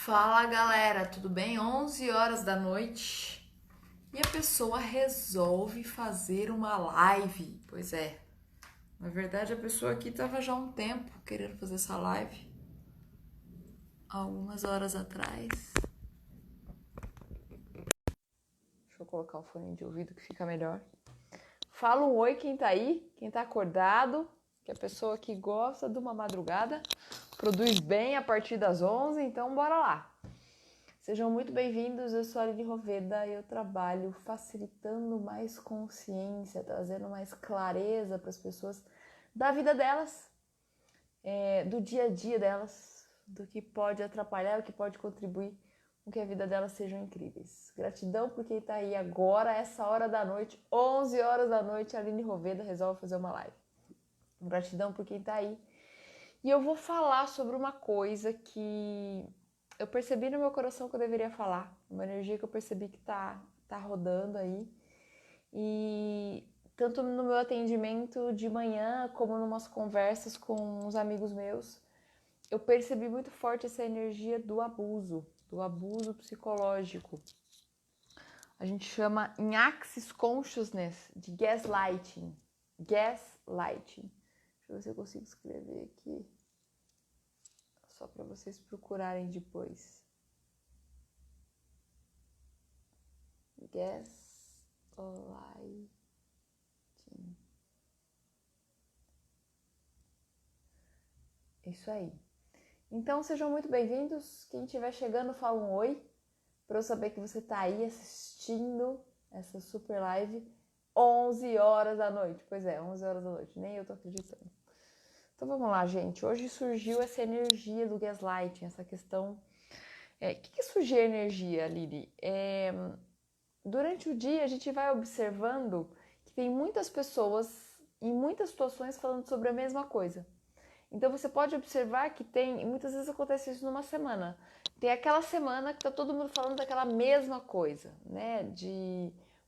Fala galera, tudo bem? 11 horas da noite e a pessoa resolve fazer uma live. Pois é, na verdade a pessoa aqui estava já há um tempo querendo fazer essa live, algumas horas atrás. Deixa eu colocar o fone de ouvido que fica melhor. Fala um oi quem tá aí, quem tá acordado, que é a pessoa que gosta de uma madrugada, produz bem a partir das 11, então bora lá. Sejam muito bem-vindos, eu sou a Aline Roveda e eu trabalho facilitando mais consciência, trazendo mais clareza para as pessoas da vida delas, do dia a dia delas, do que pode atrapalhar, o que pode contribuir com que a vida delas sejam incríveis. Gratidão por quem está aí agora, essa hora da noite, 11 horas da noite, a Aline Roveda resolve fazer uma live. Gratidão por quem está aí. E eu vou falar sobre uma coisa que eu percebi no meu coração que eu deveria falar, uma energia que eu percebi que tá rodando aí. E tanto no meu atendimento de manhã, como em umas conversas com uns amigos meus, eu percebi muito forte essa energia do abuso psicológico. A gente chama em Access Consciousness de gaslighting. Gaslighting. Deixa eu ver se eu consigo escrever aqui. Só para vocês procurarem depois. Gaslighting. Isso aí. Então sejam muito bem-vindos. Quem estiver chegando, fala um oi. Para eu saber que você está aí assistindo essa super live. 11 horas da noite. Pois é, 11 horas da noite. Nem eu tô acreditando. Então vamos lá, gente. Hoje surgiu essa energia do gaslighting, essa questão. O que surgiu a energia, Lili? Durante o dia a gente vai observando que tem muitas pessoas em muitas situações falando sobre a mesma coisa. Então você pode observar que muitas vezes acontece isso numa semana. Tem aquela semana que tá todo mundo falando daquela mesma coisa, né?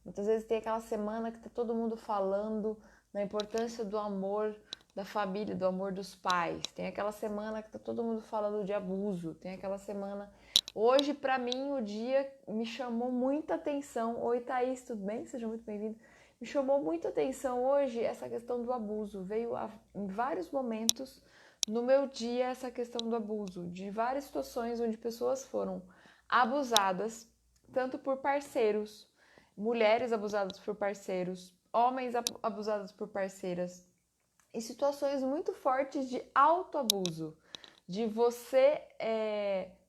Muitas vezes tem aquela semana que tá todo mundo falando da importância do amor da família, do amor dos pais. Tem aquela semana que tá todo mundo falando de abuso. Tem aquela semana. Hoje, para mim, o dia me chamou muita atenção. Oi, Thaís, tudo bem? Seja muito bem-vindo. Me chamou muita atenção hoje essa questão do abuso. Veio em vários momentos no meu dia essa questão do abuso, de várias situações onde pessoas foram abusadas, tanto por parceiros, mulheres abusadas por parceiros, homens abusados por parceiras, em situações muito fortes de autoabuso, de você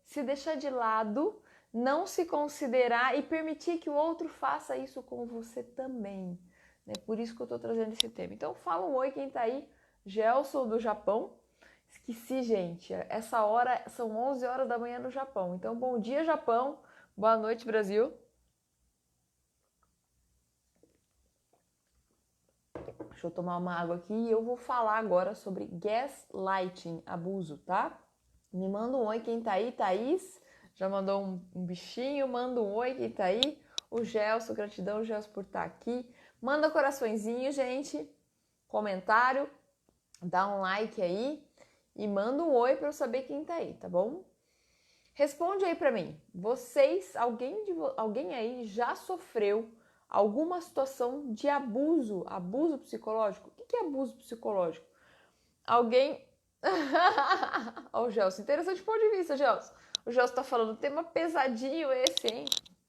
se deixar de lado, não se considerar e permitir que o outro faça isso com você também. É por isso que eu estou trazendo esse tema. Então fala um oi quem está aí, Gelson do Japão. Esqueci, gente, essa hora são 11 horas da manhã no Japão. Então bom dia, Japão, boa noite, Brasil. Deixa eu tomar uma água aqui e eu vou falar agora sobre gaslighting, abuso, tá? Me manda um oi quem tá aí, Thaís. Já mandou um bichinho, manda um oi quem tá aí. O Gelson, gratidão, Gelson, por estar aqui. Manda coraçõezinho, gente. Comentário, dá um like aí e manda um oi para eu saber quem tá aí, tá bom? Responde aí para mim. Vocês, alguém aí já sofreu alguma situação de abuso psicológico? O que é abuso psicológico? Alguém... Ó, o Gelson, interessante ponto de vista, Gelson. O Gelson tá falando, tema pesadinho esse, hein?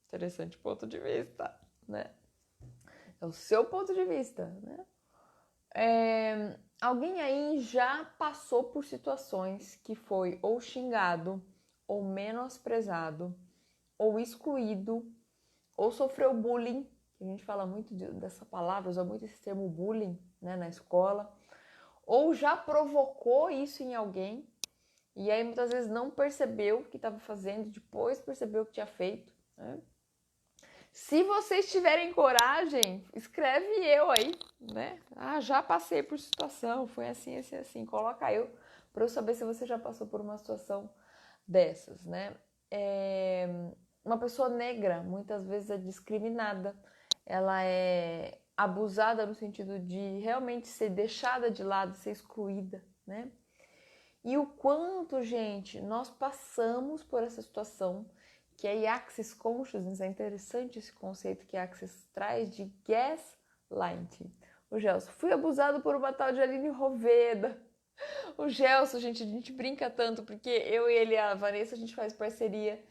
Interessante ponto de vista, né? É o seu ponto de vista, né? Alguém aí já passou por situações que foi ou xingado, ou menosprezado, ou excluído, ou sofreu bullying. A gente fala muito dessa palavra, usa muito esse termo bullying, né, na escola. Ou já provocou isso em alguém e aí muitas vezes não percebeu o que estava fazendo, depois percebeu o que tinha feito, né? Se vocês tiverem coragem, escreve eu aí, né? Ah, já passei por situação, foi assim, assim, assim. Coloca eu para eu saber se você já passou por uma situação dessas, né? Uma pessoa negra muitas vezes é discriminada, ela é abusada no sentido de realmente ser deixada de lado, ser excluída, né? E o quanto, gente, nós passamos por essa situação, que é Access Consciousness, é interessante esse conceito que a Access traz de gaslighting. O Gelson, fui abusado por uma tal de Aline Roveda. O Gelson, gente, a gente brinca tanto, porque eu e ele, a Vanessa, a gente faz parceria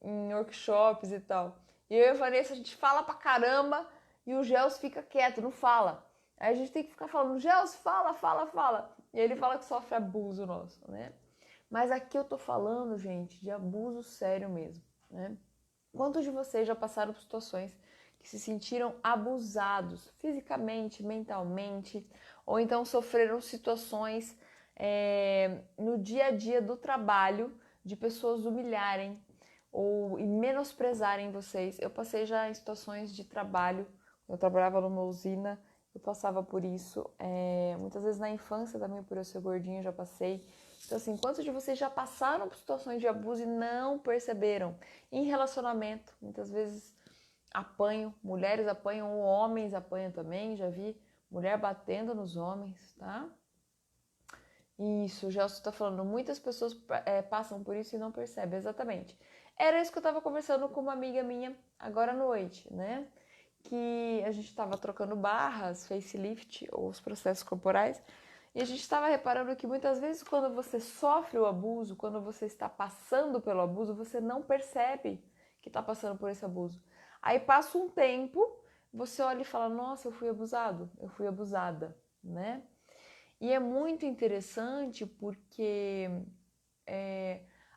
em workshops e tal. E eu e a Vanessa, a gente fala pra caramba e o Gelson fica quieto, não fala. Aí a gente tem que ficar falando, Gelson, fala. E ele fala que sofre abuso nosso, né? Mas aqui eu tô falando, gente, de abuso sério mesmo, né? Quantos de vocês já passaram por situações que se sentiram abusados fisicamente, mentalmente, ou então sofreram situações no dia a dia do trabalho de pessoas humilharem ou menosprezarem vocês? Eu passei já em situações de trabalho, eu trabalhava numa usina, eu passava por isso, muitas vezes na infância também, por eu ser gordinha, já passei. Então, assim, quantos de vocês já passaram por situações de abuso e não perceberam? Em relacionamento, muitas vezes apanham, mulheres apanham, ou homens apanham também, já vi mulher batendo nos homens, tá? Isso, o Gelson tá falando, muitas pessoas passam por isso e não percebem, exatamente. Era isso que eu tava conversando com uma amiga minha agora à noite, né? Que a gente tava trocando barras, facelift, ou os processos corporais, e a gente estava reparando que muitas vezes quando você sofre o abuso, quando você está passando pelo abuso, você não percebe que está passando por esse abuso. Aí passa um tempo, você olha e fala, nossa, eu fui abusado, eu fui abusada, né? E é muito interessante porque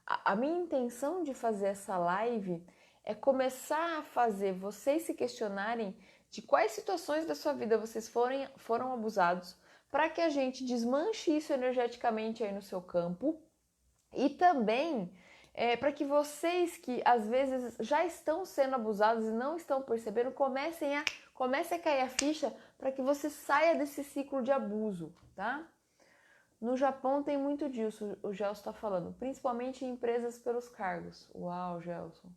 a minha intenção de fazer essa live é começar a fazer vocês se questionarem de quais situações da sua vida vocês foram abusados, para que a gente desmanche isso energeticamente aí no seu campo e também para que vocês que às vezes já estão sendo abusados e não estão percebendo, comece a cair a ficha para que você saia desse ciclo de abuso, tá? No Japão tem muito disso, o Gelson está falando, principalmente em empresas pelos cargos. Uau, Gelson,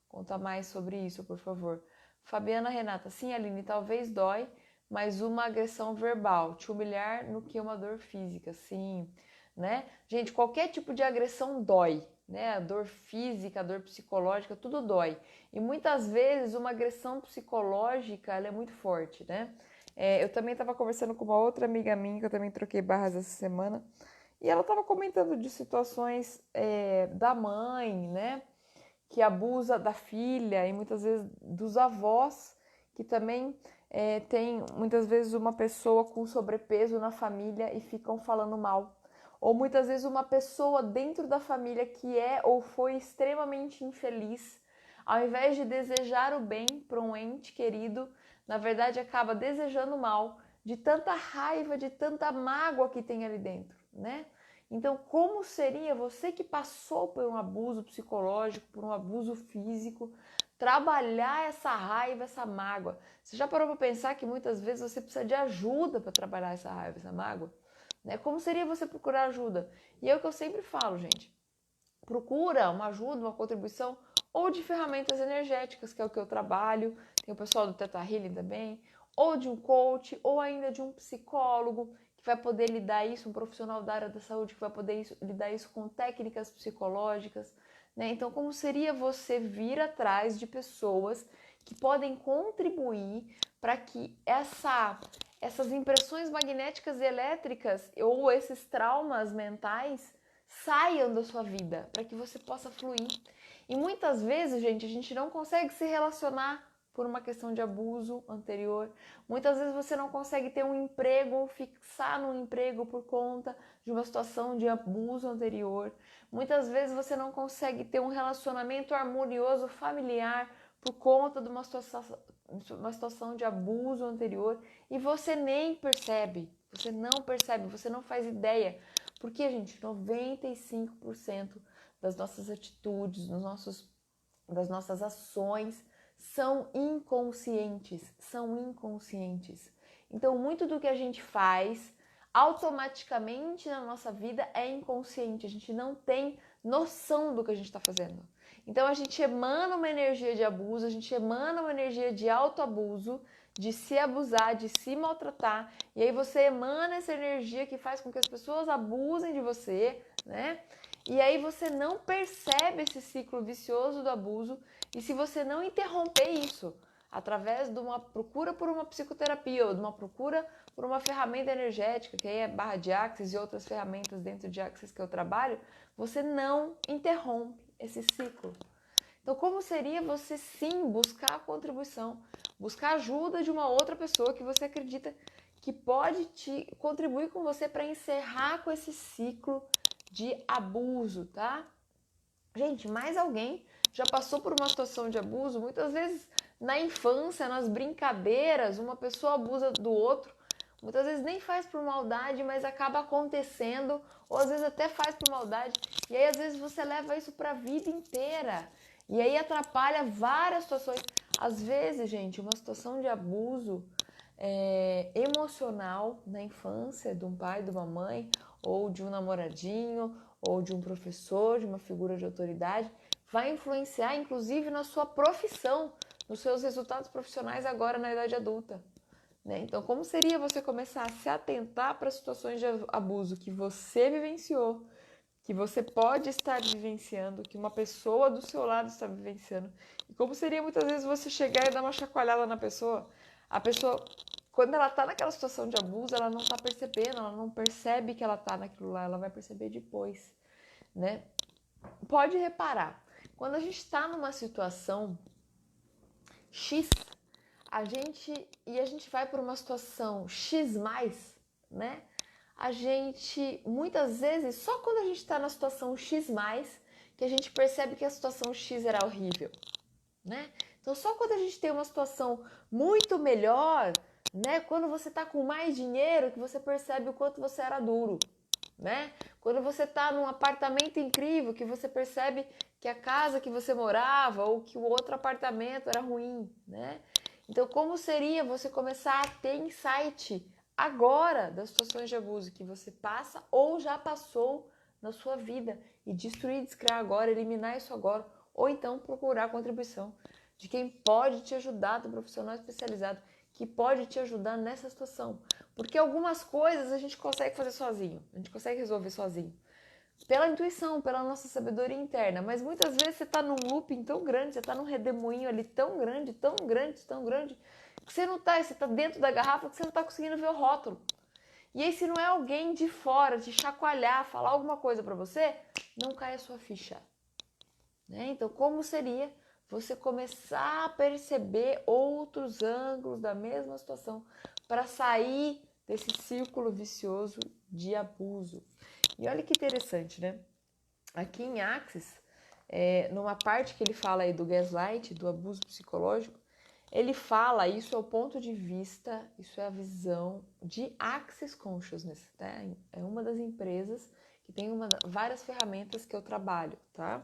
conta mais sobre isso, por favor. Fabiana Renata, sim, Aline, talvez dói, mas uma agressão verbal, te humilhar no que uma dor física, sim, né? Gente, qualquer tipo de agressão dói, né? A dor física, a dor psicológica, tudo dói. E muitas vezes uma agressão psicológica, ela é muito forte, né? Eu também estava conversando com uma outra amiga minha, que eu também troquei barras essa semana, e ela estava comentando de situações da mãe, né? Que abusa da filha e muitas vezes dos avós, que também tem muitas vezes uma pessoa com sobrepeso na família e ficam falando mal. Ou muitas vezes uma pessoa dentro da família que é ou foi extremamente infeliz, ao invés de desejar o bem para um ente querido, na verdade acaba desejando mal de tanta raiva, de tanta mágoa que tem ali dentro, né? Então, como seria você que passou por um abuso psicológico, por um abuso físico, trabalhar essa raiva, essa mágoa? Você já parou para pensar que muitas vezes você precisa de ajuda para trabalhar essa raiva, essa mágoa? Né? Como seria você procurar ajuda? E é o que eu sempre falo, gente. Procura uma ajuda, uma contribuição, ou de ferramentas energéticas, que é o que eu trabalho, tem o pessoal do Theta Healing também, ou de um coach, ou ainda de um psicólogo, que vai poder lidar isso, um profissional da área da saúde, que vai poder lidar isso com técnicas psicológicas, né? Então, como seria você vir atrás de pessoas que podem contribuir para que essas impressões magnéticas e elétricas ou esses traumas mentais saiam da sua vida, para que você possa fluir. E muitas vezes, gente, a gente não consegue se relacionar por uma questão de abuso anterior. Muitas vezes você não consegue ter um emprego ou fixar num emprego por conta de uma situação de abuso anterior. Muitas vezes você não consegue ter um relacionamento harmonioso familiar por conta de uma situação de abuso anterior e você nem percebe, você não faz ideia. Porque, gente, 95% das nossas atitudes, das nossas ações são inconscientes, Então, muito do que a gente faz automaticamente na nossa vida é inconsciente, a gente não tem noção do que a gente está fazendo. Então, a gente emana uma energia de abuso, a gente emana uma energia de autoabuso, de se abusar, de se maltratar, e aí você emana essa energia que faz com que as pessoas abusem de você, né? E aí você não percebe esse ciclo vicioso do abuso, e se você não interromper isso através de uma procura por uma psicoterapia ou de uma procura por uma ferramenta energética, que aí é barra de Axis e outras ferramentas dentro de Axis que eu trabalho, você não interrompe esse ciclo. Então, como seria você sim buscar a contribuição, buscar ajuda de uma outra pessoa que você acredita que pode te contribuir com você para encerrar com esse ciclo de abuso, tá? Gente, mais alguém já passou por uma situação de abuso? Muitas vezes na infância, nas brincadeiras, uma pessoa abusa do outro. Muitas vezes nem faz por maldade, mas acaba acontecendo, ou às vezes até faz por maldade. E aí às vezes você leva isso para a vida inteira. E aí atrapalha várias situações. Às vezes, gente, uma situação de abuso emocional na infância de um pai, de uma mãe, ou de um namoradinho, ou de um professor, de uma figura de autoridade, vai influenciar inclusive na sua profissão, nos seus resultados profissionais agora na idade adulta. Né? Então, como seria você começar a se atentar para situações de abuso que você vivenciou, que você pode estar vivenciando, que uma pessoa do seu lado está vivenciando? E como seria muitas vezes você chegar e dar uma chacoalhada na pessoa? A pessoa, quando ela está naquela situação de abuso, ela não está percebendo, ela não percebe que ela está naquilo lá, ela vai perceber depois, né? Pode reparar, quando a gente está numa situação X, a gente vai por uma situação X+, né? A gente, muitas vezes, só quando a gente está na situação X+, que a gente percebe que a situação X era horrível, né? Então, só quando a gente tem uma situação muito melhor, né? Quando você está com mais dinheiro, que você percebe o quanto você era duro, né? Quando você está num apartamento incrível, que você percebe que a casa que você morava ou que o outro apartamento era ruim, né? Então, como seria você começar a ter insight agora das situações de abuso que você passa ou já passou na sua vida e destruir, descriar agora, eliminar isso agora, ou então procurar a contribuição de quem pode te ajudar, do profissional especializado que pode te ajudar nessa situação. Porque algumas coisas a gente consegue fazer sozinho, a gente consegue resolver sozinho. Pela intuição, pela nossa sabedoria interna, mas muitas vezes você está num looping tão grande, você está num redemoinho ali tão grande, tão grande, tão grande, que você não está, você está dentro da garrafa que você não está conseguindo ver o rótulo. E aí se não é alguém de fora te chacoalhar, falar alguma coisa para você, não cai a sua ficha. Né? Então como seria você começar a perceber outros ângulos da mesma situação para sair desse círculo vicioso de abuso? E olha que interessante, né? Aqui em Axis, numa parte que ele fala aí do gaslight, do abuso psicológico, ele fala, isso é o ponto de vista, isso é a visão de Axis Consciousness, tá? É uma das empresas que tem várias ferramentas que eu trabalho, tá?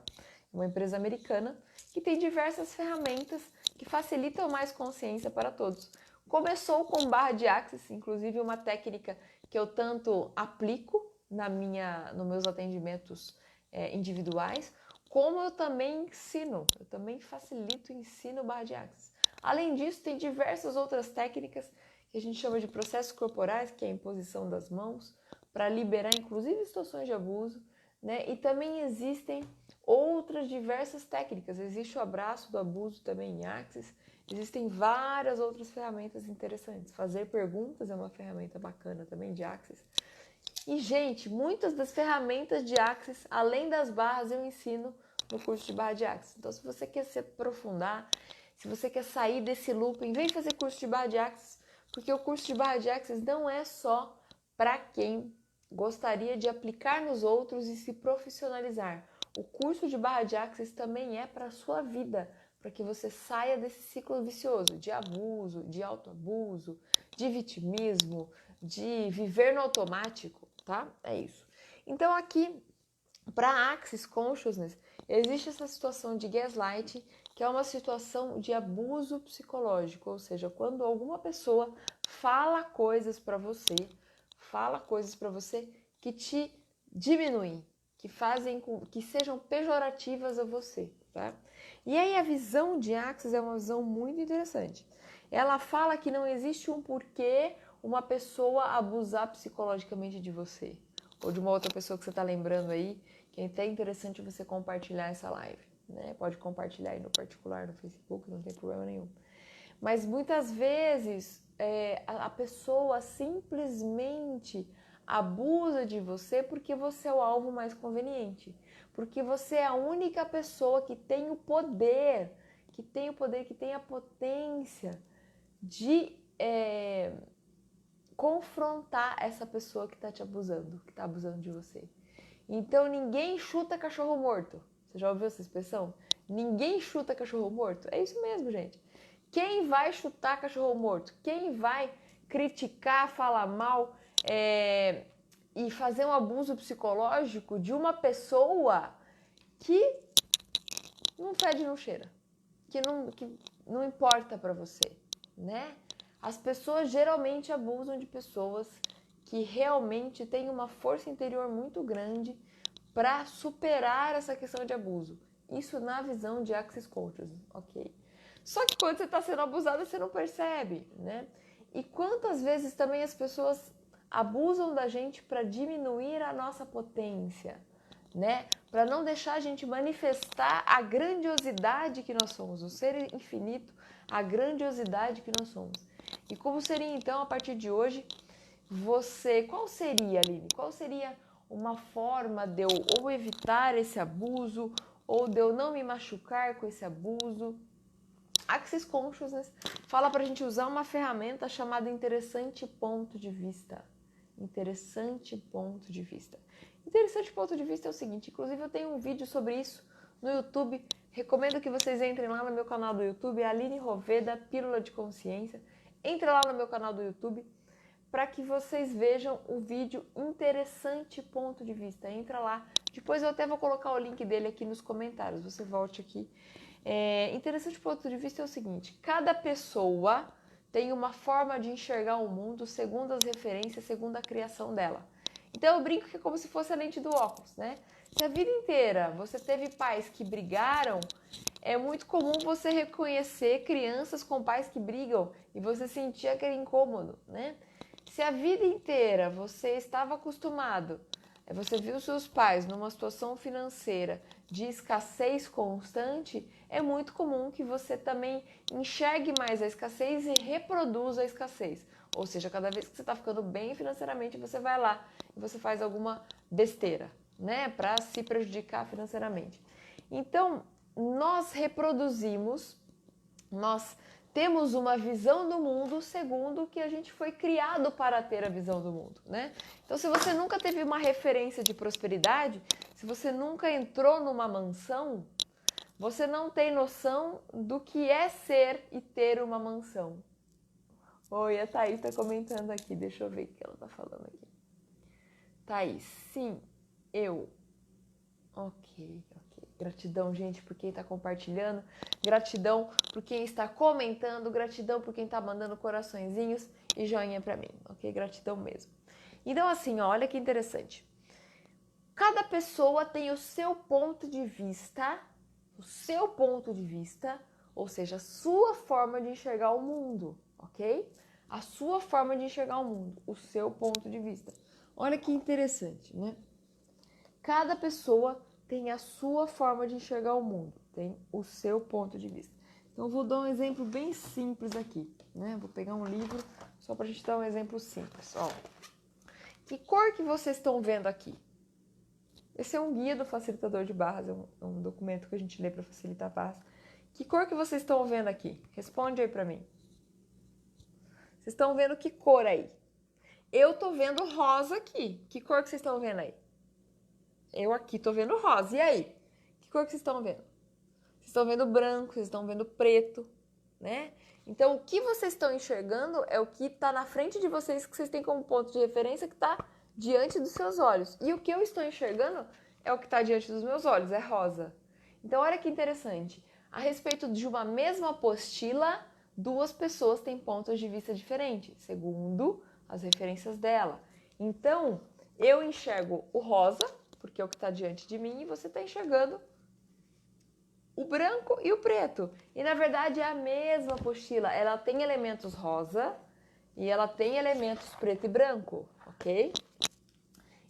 Uma empresa americana que tem diversas ferramentas que facilitam mais consciência para todos. Começou com barra de Axis, inclusive uma técnica que eu tanto aplico nos meus atendimentos individuais, como eu também ensino, eu também facilito o ensino barra de Axis. Além disso, tem diversas outras técnicas que a gente chama de processos corporais, que é a imposição das mãos, para liberar inclusive situações de abuso, né? E também existem outras diversas técnicas. Existe o abraço do abuso também em Axis. Existem várias outras ferramentas interessantes. Fazer perguntas é uma ferramenta bacana também de Axis. E, gente, muitas das ferramentas de Axis, além das barras, eu ensino no curso de barra de Axis. Então, se você quer se aprofundar, se você quer sair desse looping, vem fazer curso de barra de Axis, porque o curso de barra de Axis não é só para quem gostaria de aplicar nos outros e se profissionalizar. O curso de barra de Axis também é para a sua vida, para que você saia desse ciclo vicioso de abuso, de autoabuso, de vitimismo, de viver no automático, tá? É isso. Então aqui, para Axis Consciousness, existe essa situação de gaslight, que é uma situação de abuso psicológico, ou seja, quando alguma pessoa fala coisas para você que te diminuem, que sejam pejorativas a você, tá? E aí a visão de Axis é uma visão muito interessante. Ela fala que não existe um porquê uma pessoa abusar psicologicamente de você, ou de uma outra pessoa que você está lembrando aí, que é até interessante você compartilhar essa live, né? Pode compartilhar aí no particular, no Facebook, não tem problema nenhum. Mas muitas vezes a pessoa simplesmente abusa de você porque você é o alvo mais conveniente. Porque você é a única pessoa que tem o poder, que tem a potência de confrontar essa pessoa que está te abusando, que está abusando de você. Então ninguém chuta cachorro morto. Você já ouviu essa expressão? Ninguém chuta cachorro morto? É isso mesmo, gente. Quem vai chutar cachorro morto? Quem vai criticar, falar mal e fazer um abuso psicológico de uma pessoa que não fede, não cheira, que não importa pra você, né? As pessoas geralmente abusam de pessoas que realmente têm uma força interior muito grande para superar essa questão de abuso. Isso na visão de Access Coaches, ok? Só que quando você está sendo abusada, você não percebe, né? E quantas vezes também as pessoas abusam da gente para diminuir a nossa potência, né? Para não deixar a gente manifestar a grandiosidade que nós somos, o ser infinito, a grandiosidade que nós somos. E como seria então, a partir de hoje, qual seria, Aline? Qual seria uma forma de eu ou evitar esse abuso, ou de eu não me machucar com esse abuso? Access Consciousness fala para a gente usar uma ferramenta chamada interessante ponto de vista. Interessante ponto de vista. Interessante ponto de vista é o seguinte, inclusive eu tenho um vídeo sobre isso no YouTube. Recomendo que vocês entrem lá no meu canal do YouTube, Aline Roveda, Pílula de Consciência. Entre lá no meu canal do YouTube para que vocês vejam o vídeo Interessante Ponto de Vista. Entra lá. Depois eu até vou colocar o link dele aqui nos comentários. Você volte aqui. Interessante ponto de vista é o seguinte: cada pessoa tem uma forma de enxergar o mundo segundo as referências, segundo a criação dela. Então eu brinco que é como se fosse a lente do óculos, né? Se a vida inteira você teve pais que brigaram, é muito comum você reconhecer crianças com pais que brigam e você sentir aquele incômodo, né? Se a vida inteira você estava acostumado, você viu seus pais numa situação financeira de escassez constante, é muito comum que você também enxergue mais a escassez e reproduza a escassez. Ou seja, cada vez que você está ficando bem financeiramente, você vai lá e você faz alguma besteira, né, para se prejudicar financeiramente. Então, nós reproduzimos, nós temos uma visão do mundo segundo o que a gente foi criado para ter a visão do mundo, né? Então, se você nunca teve uma referência de prosperidade, se você nunca entrou numa mansão, você não tem noção do que é ser e ter uma mansão. Oi, a Thaís está comentando aqui, deixa eu ver o que ela está falando aqui. Thaís, sim, eu. Ok. Gratidão, gente, por quem está compartilhando. Gratidão por quem está comentando. Gratidão por quem está mandando coraçõezinhos e joinha para mim, ok? Gratidão mesmo. Então, assim, ó, olha que interessante. Cada pessoa tem o seu ponto de vista, ou seja, a sua forma de enxergar o mundo, ok? A sua forma de enxergar o mundo, o seu ponto de vista. Olha que interessante, né? Cada pessoa tem a sua forma de enxergar o mundo, tem o seu ponto de vista. Então, eu vou dar um exemplo bem simples aqui, né? Vou pegar um livro só para a gente dar um exemplo simples. Ó, que cor que vocês estão vendo aqui? Esse é um guia do facilitador de barras, é um documento que a gente lê para facilitar barras. Que cor que vocês estão vendo aqui? Responde aí para mim. Vocês estão vendo que cor aí? Eu tô vendo rosa aqui. Que cor que vocês estão vendo aí? Eu aqui tô vendo rosa. E aí? Que cor que vocês estão vendo? Vocês estão vendo branco, vocês estão vendo preto, né? Então, o que vocês estão enxergando é o que está na frente de vocês, que vocês têm como ponto de referência, que está diante dos seus olhos. E o que eu estou enxergando é o que está diante dos meus olhos, é rosa. Então, olha que interessante. A respeito de uma mesma apostila, duas pessoas têm pontos de vista diferentes, segundo as referências dela. Então, eu enxergo o rosa, porque é o que está diante de mim, e você está enxergando o branco e o preto. E, na verdade, é a mesma apostila. Ela tem elementos rosa e ela tem elementos preto e branco, ok?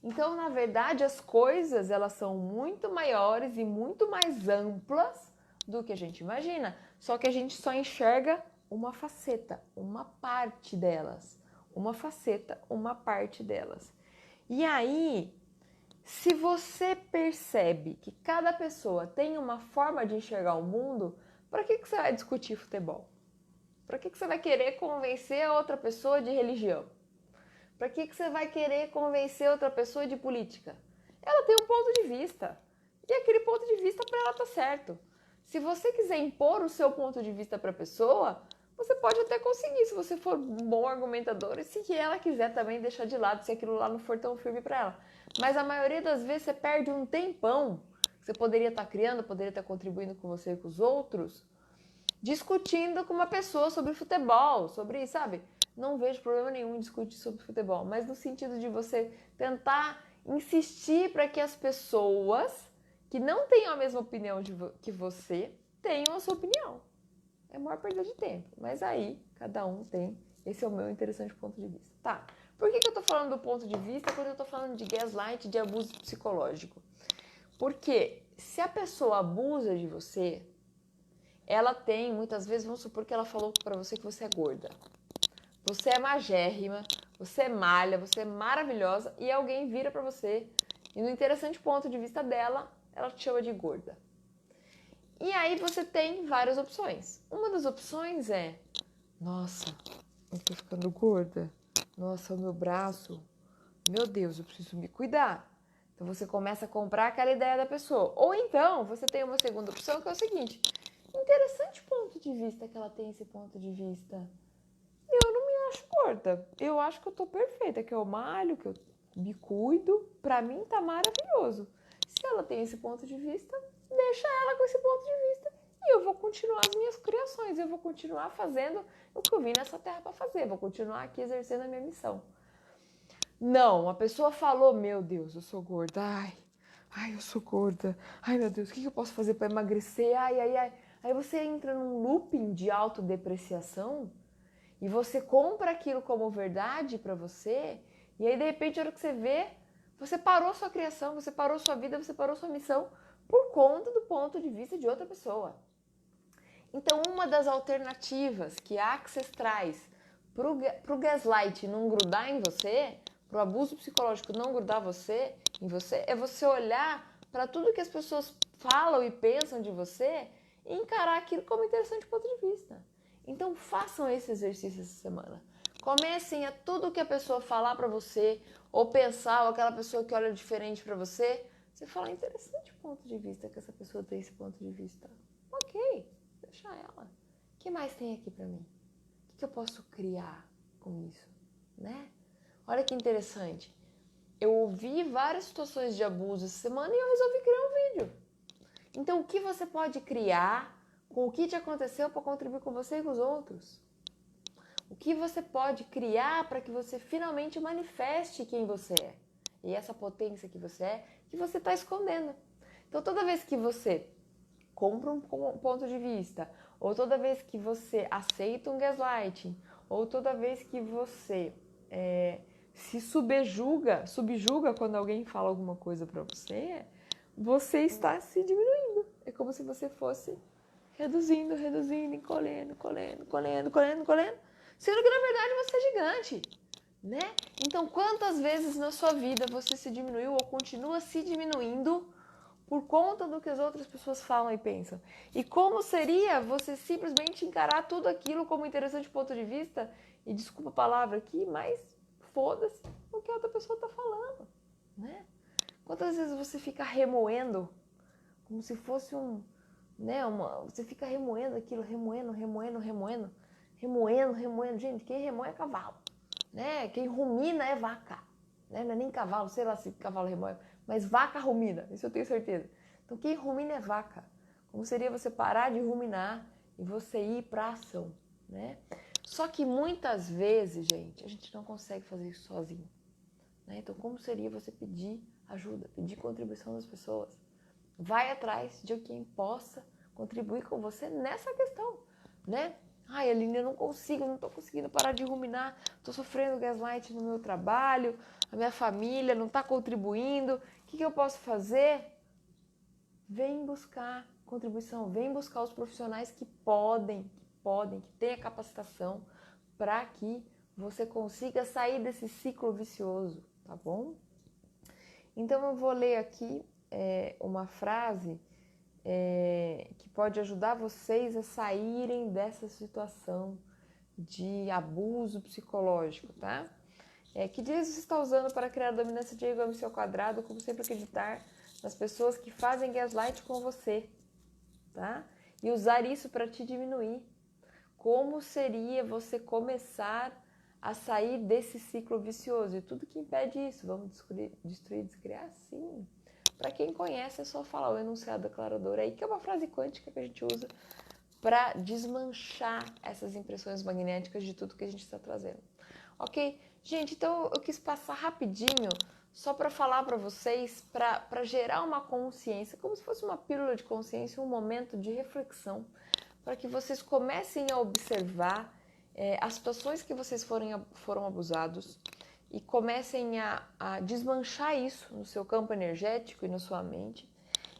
Então, na verdade, as coisas, elas são muito maiores e muito mais amplas do que a gente imagina. Só que a gente só enxerga uma faceta, uma parte delas. Uma faceta, uma parte delas. E aí, se você percebe que cada pessoa tem uma forma de enxergar o mundo, para que você vai discutir futebol? Para que você vai querer convencer a outra pessoa de religião? Para que você vai querer convencer outra pessoa de política? Ela tem um ponto de vista. E aquele ponto de vista para ela tá certo. Se você quiser impor o seu ponto de vista para a pessoa, você pode até conseguir, se você for um bom argumentador e se ela quiser também deixar de lado, se aquilo lá não for tão firme para ela. Mas a maioria das vezes você perde um tempão que você poderia estar criando, poderia estar contribuindo com você e com os outros, discutindo com uma pessoa sobre futebol, sobre, sabe? Não vejo problema nenhum em discutir sobre futebol, mas no sentido de você tentar insistir para que as pessoas que não tenham a mesma opinião que você tenham a sua opinião. É a maior perda de tempo, mas aí cada um tem. Esse é o meu interessante ponto de vista. Tá, por que eu tô falando do ponto de vista quando eu tô falando de gaslight, de abuso psicológico? Porque se a pessoa abusa de você, ela tem, muitas vezes, vamos supor que ela falou para você que você é gorda. Você é magérrima, você é malha, você é maravilhosa e alguém vira para você e no interessante ponto de vista dela, ela te chama de gorda. E aí você tem várias opções. Uma das opções é: nossa, eu tô ficando gorda. Nossa, o meu braço. Meu Deus, eu preciso me cuidar. Então você começa a comprar aquela ideia da pessoa. Ou então você tem uma segunda opção que é o seguinte: interessante ponto de vista que ela tem esse ponto de vista. Eu não me acho gorda. Eu acho que eu tô perfeita, que eu malho, que eu me cuido. Pra mim tá maravilhoso. Se ela tem esse ponto de vista, deixa ela com esse ponto de vista e eu vou continuar as minhas criações. Eu vou continuar fazendo o que eu vim nessa terra pra fazer. Vou continuar aqui exercendo a minha missão. Não, a pessoa falou: meu Deus, eu sou gorda. Ai, eu sou gorda. Ai, meu Deus, o que eu posso fazer pra emagrecer? Ai. Aí você entra num looping de autodepreciação e você compra aquilo como verdade pra você, e aí de repente, a hora que você vê, você parou sua criação, você parou sua vida, você parou sua missão por conta do ponto de vista de outra pessoa. Então, uma das alternativas que a Access traz para o gaslight não grudar em você, para o abuso psicológico não grudar em você, é você olhar para tudo que as pessoas falam e pensam de você e encarar aquilo como interessante ponto de vista. Então, façam esse exercício essa semana. Comecem a tudo que a pessoa falar para você, ou pensar, ou aquela pessoa que olha diferente para você, você fala: interessante ponto de vista que essa pessoa tem esse ponto de vista. Ok. Deixa ela. O que mais tem aqui pra mim? O que eu posso criar com isso, né? Olha que interessante. Eu ouvi várias situações de abuso essa semana e eu resolvi criar um vídeo. Então, o que você pode criar com o que te aconteceu para contribuir com você e com os outros? O que você pode criar para que você finalmente manifeste quem você é? E essa potência que você está escondendo. Então, toda vez que você compra um ponto de vista, ou toda vez que você aceita um gaslighting, ou toda vez que você se subjuga quando alguém fala alguma coisa pra você, você está se diminuindo. É como se você fosse reduzindo, encolhendo, sendo que na verdade você é gigante, né? Então, quantas vezes na sua vida você se diminuiu ou continua se diminuindo por conta do que as outras pessoas falam e pensam? E como seria você simplesmente encarar tudo aquilo como interessante ponto de vista, e desculpa a palavra aqui, mas foda-se o que a outra pessoa tá falando, né? Quantas vezes você fica remoendo, como se fosse você fica remoendo aquilo, remoendo. Gente, quem remoe é cavalo, né? Quem rumina é vaca, né? Não é nem cavalo, sei lá se cavalo remoe, mas vaca rumina, isso eu tenho certeza. Então, quem rumina é vaca. Como seria você parar de ruminar e você ir para ação, né? Só que muitas vezes, gente, a gente não consegue fazer isso sozinho, né? Então, como seria você pedir ajuda, pedir contribuição das pessoas? Vai atrás de quem possa contribuir com você nessa questão, né? Ai, Aline, eu não tô conseguindo parar de ruminar, tô sofrendo gaslight no meu trabalho, a minha família não está contribuindo, o que eu posso fazer? Vem buscar contribuição, vem buscar os profissionais que podem, que têm a capacitação para que você consiga sair desse ciclo vicioso, tá bom? Então eu vou ler aqui uma frase que pode ajudar vocês a saírem dessa situação de abuso psicológico, tá? Que dias você está usando para criar dominância de ego em seu quadrado, como sempre acreditar nas pessoas que fazem gaslight com você, tá? E usar isso para te diminuir. Como seria você começar a sair desse ciclo vicioso? E tudo que impede isso, vamos destruir, descriar? Sim. Para quem conhece, é só falar o enunciado declarador aí, que é uma frase quântica que a gente usa para desmanchar essas impressões magnéticas de tudo que a gente está trazendo. Ok? Gente, então eu quis passar rapidinho só para falar para vocês, para gerar uma consciência, como se fosse uma pílula de consciência, um momento de reflexão, para que vocês comecem a observar as situações que vocês foram abusados e comecem a desmanchar isso no seu campo energético e na sua mente,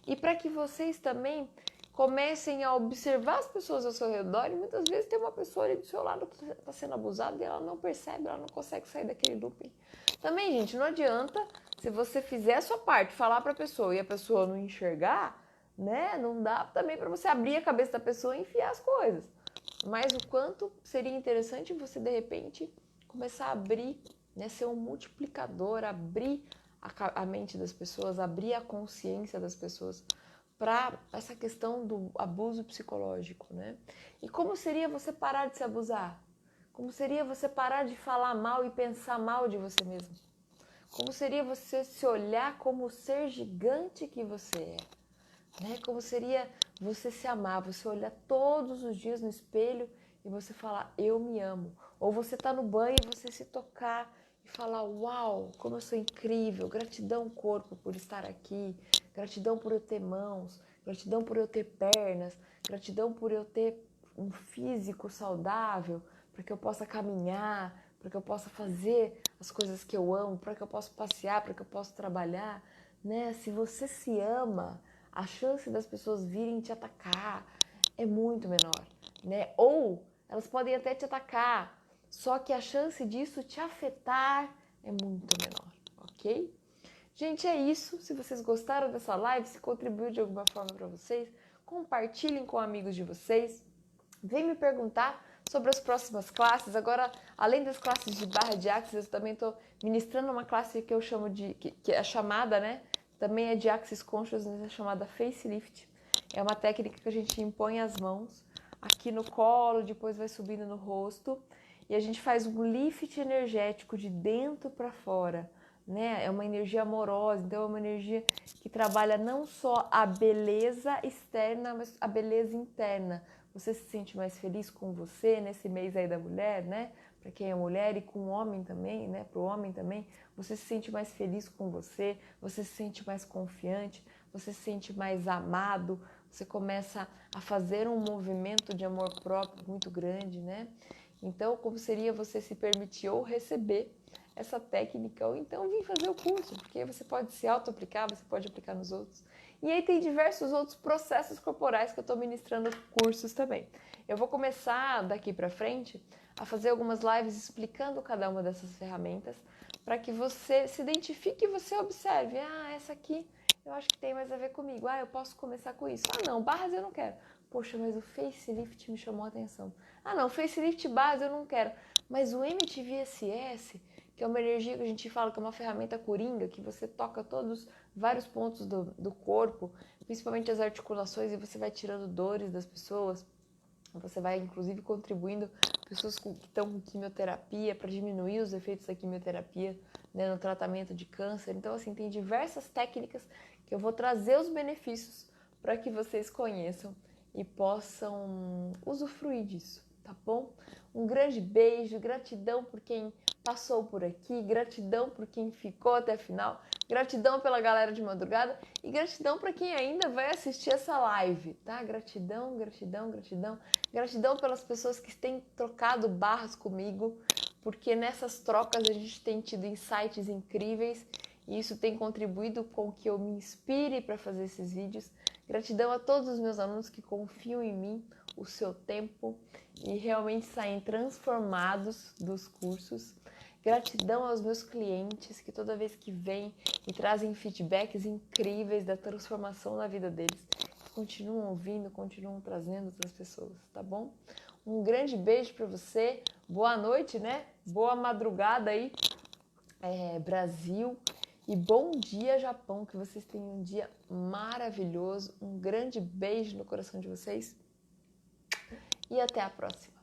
e para que vocês também comecem a observar as pessoas ao seu redor, e muitas vezes tem uma pessoa ali do seu lado que está sendo abusada e ela não percebe, ela não consegue sair daquele looping. Também, gente, não adianta, se você fizer a sua parte, falar para a pessoa e a pessoa não enxergar, né? Não dá também para você abrir a cabeça da pessoa e enfiar as coisas. Mas o quanto seria interessante você, de repente, começar a abrir, né? Ser um multiplicador, abrir a mente das pessoas, abrir a consciência das pessoas para essa questão do abuso psicológico, né? E como seria você parar de se abusar? Como seria você parar de falar mal e pensar mal de você mesmo? Como seria você se olhar como o ser gigante que você é? Né? Como seria você se amar, você olhar todos os dias no espelho e você falar, eu me amo. Ou você tá no banho e você se tocar e falar, uau, como eu sou incrível, gratidão corpo por estar aqui, gratidão por eu ter mãos, gratidão por eu ter pernas, gratidão por eu ter um físico saudável, para que eu possa caminhar, para que eu possa fazer as coisas que eu amo, para que eu possa passear, para que eu possa trabalhar, né? Se você se ama, a chance das pessoas virem te atacar é muito menor, né? Ou elas podem até te atacar, só que a chance disso te afetar é muito menor, ok? Gente, é isso. Se vocês gostaram dessa live, se contribuiu de alguma forma para vocês, compartilhem com amigos de vocês. Vem me perguntar sobre as próximas classes. Agora, além das classes de barra de Axis, eu também estou ministrando uma classe que eu chamo de... que é a chamada, né? Também é de Axis Consciousness, é chamada Facelift. É uma técnica que a gente impõe as mãos aqui no colo, depois vai subindo no rosto. E a gente faz um lift energético de dentro para fora, né? É uma energia amorosa, então é uma energia que trabalha não só a beleza externa, mas a beleza interna. Você se sente mais feliz com você nesse mês aí da mulher, né? Para quem é mulher e com o homem também, né? Para o homem também, você se sente mais feliz com você se sente mais confiante, você se sente mais amado, você começa a fazer um movimento de amor próprio muito grande, né? Então, como seria você se permitir ou receber essa técnica, ou então vir fazer o curso, porque você pode se auto-aplicar, você pode aplicar nos outros. E aí tem diversos outros processos corporais que eu estou ministrando cursos também. Eu vou começar daqui para frente a fazer algumas lives explicando cada uma dessas ferramentas para que você se identifique e você observe. Ah, essa aqui eu acho que tem mais a ver comigo. Ah, eu posso começar com isso. Ah, não, barras eu não quero. Poxa, mas o facelift me chamou a atenção. Ah, não, facelift base eu não quero. Mas o MTVSS, que é uma energia que a gente fala que é uma ferramenta coringa, que você toca vários pontos do corpo, principalmente as articulações, e você vai tirando dores das pessoas. Você vai, inclusive, contribuindo pessoas que estão com quimioterapia para diminuir os efeitos da quimioterapia, né, no tratamento de câncer. Então, assim, tem diversas técnicas que eu vou trazer os benefícios para que vocês conheçam e possam usufruir disso, tá bom? Um grande beijo, gratidão por quem passou por aqui, gratidão por quem ficou até a final, gratidão pela galera de madrugada e gratidão para quem ainda vai assistir essa live, tá? Gratidão, gratidão, gratidão. Gratidão pelas pessoas que têm trocado barras comigo, porque nessas trocas a gente tem tido insights incríveis e isso tem contribuído com que eu me inspire para fazer esses vídeos. Gratidão a todos os meus alunos que confiam em mim, o seu tempo e realmente saem transformados dos cursos. Gratidão aos meus clientes que toda vez que vêm me trazem feedbacks incríveis da transformação na vida deles. Continuam ouvindo, continuam trazendo outras pessoas, tá bom? Um grande beijo para você. Boa noite, né? Boa madrugada aí, Brasil. E bom dia, Japão. Que vocês tenham um dia maravilhoso. Um grande beijo no coração de vocês. E até a próxima.